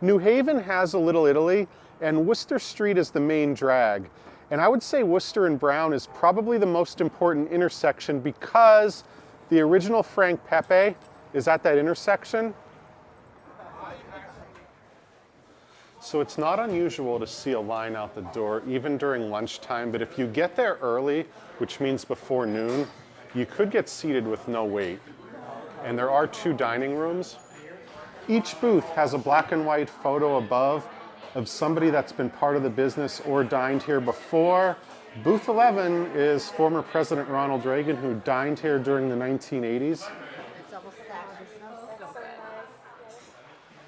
New Haven has a Little Italy, and Wooster Street is the main drag. And I would say Wooster and Brown is probably the most important intersection because the original Frank Pepe is at that intersection. So it's not unusual to see a line out the door, even during lunchtime, but if you get there early, which means before noon, you could get seated with no wait. And there are 2 dining rooms. Each booth has a black and white photo above of somebody that's been part of the business or dined here before. Booth 11 is former President Ronald Reagan, who dined here during the 1980s.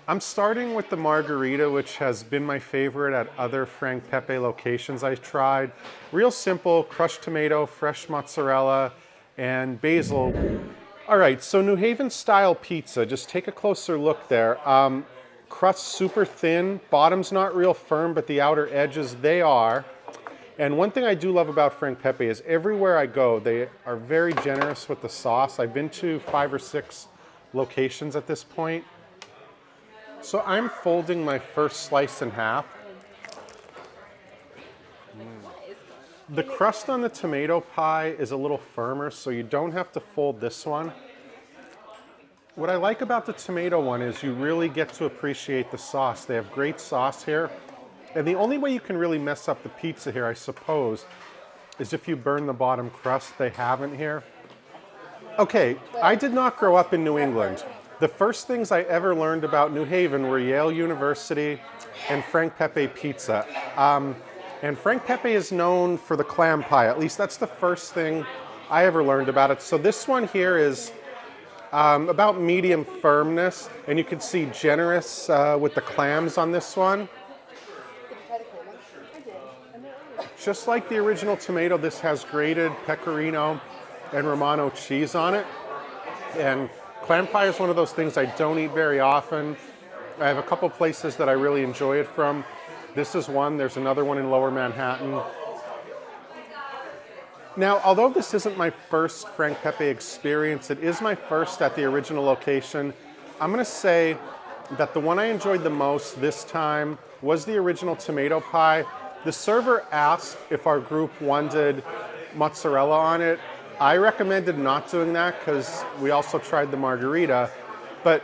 I'm starting with the margarita, which has been my favorite at other Frank Pepe locations I've tried. Real simple, crushed tomato, fresh mozzarella, and basil. All right, so New Haven style pizza, just take a closer look there. Crust super thin, bottom's not real firm, but the outer edges, they are. And one thing I do love about Frank Pepe is everywhere I go, they are very generous with the sauce. I've been to 5 or 6 locations at this point. So I'm folding my first slice in half. The crust on the tomato pie is a little firmer, so you don't have to fold this one. What I like about the tomato one is you really get to appreciate the sauce. They have great sauce here. And the only way you can really mess up the pizza here, I suppose, is if you burn the bottom crust. They haven't here. Okay, I did not grow up in New England. The first things I ever learned about New Haven were Yale University and Frank Pepe pizza. And Frank Pepe is known for the clam pie. At least that's the first thing I ever learned about it. So this one here is about medium firmness, and you can see generous with the clams on this one. Just like the original tomato, this has grated pecorino and Romano cheese on it. And clam pie is one of those things I don't eat very often. I have a couple places that I really enjoy it from. This is one. There's another one in Lower Manhattan. Now, although this isn't my first Frank Pepe experience, it is my first at the original location. I'm going to say that the one I enjoyed the most this time was the original tomato pie. The server asked if our group wanted mozzarella on it. I recommended not doing that because we also tried the margarita. But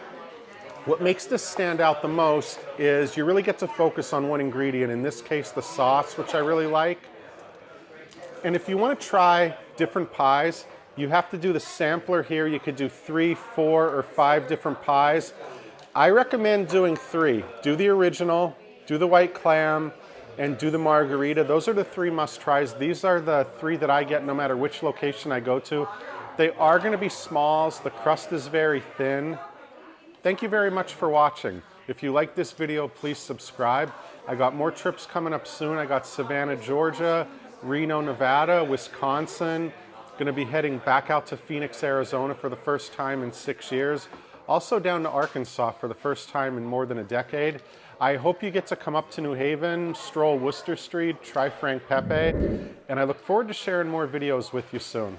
what makes this stand out the most is you really get to focus on one ingredient, in this case the sauce, which I really like. And if you want to try different pies, you have to do the sampler here. You could do 3, 4, or 5 different pies. I recommend doing 3. Do the original, do the white clam, and do the margarita. Those are the 3 must-tries. These are the 3 that I get no matter which location I go to. They are going to be smalls. The crust is very thin. Thank you very much for watching. If you like this video, please subscribe. I got more trips coming up soon. I got Savannah, Georgia, Reno, Nevada, Wisconsin. Going to be heading back out to Phoenix, Arizona for the first time in 6 years. Also down to Arkansas for the first time in more than a decade. I hope you get to come up to New Haven, stroll Wooster Street, try Frank Pepe, and I look forward to sharing more videos with you soon.